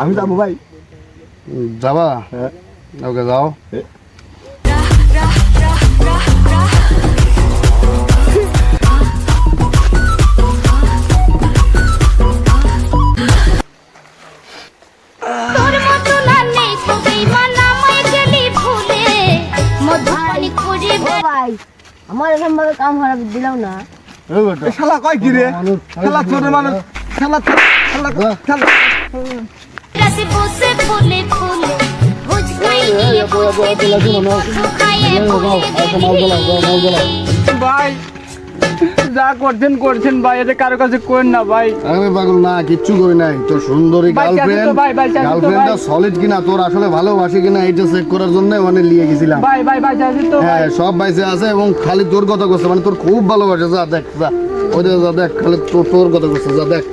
আমি যাবো ভাই। যাবা? ওকে যাও। ভাই আমার এরকম ভাবে কাম হারাপ দিলাম না। শালা কয় কি রে? শালা ছোট মানুষ, শালা শালা শালা রাতে বসে ফুলে ফুলে ভোজ খাইয়ে বসে দিদি কচু খাইয়ে ভাই যা করছেন ভাই, এটা কারো কাছে করেন না ভাই। আরে পাগল না, কিচ্ছু করি নাই। তোর সুন্দরী ভাই, জানি তো ভাই, ভাই, জানি তো গার্লফ্রেন্ডটা ভাই। সলিড কিনা, তোর আসলে ভালোবাসে কিনা এটা চেক করার জন্য মানে নিয়ে গেছিলাম। ভাই আছে তো ভাই। হ্যাঁ, সব বাইসে আছে এবং খালি তোর কথা করছে, মানে তোর খুব ভালোবাসে। যা দেখ, যা ওই যা দেখ, খালি তোর কথা করছে, যা দেখ।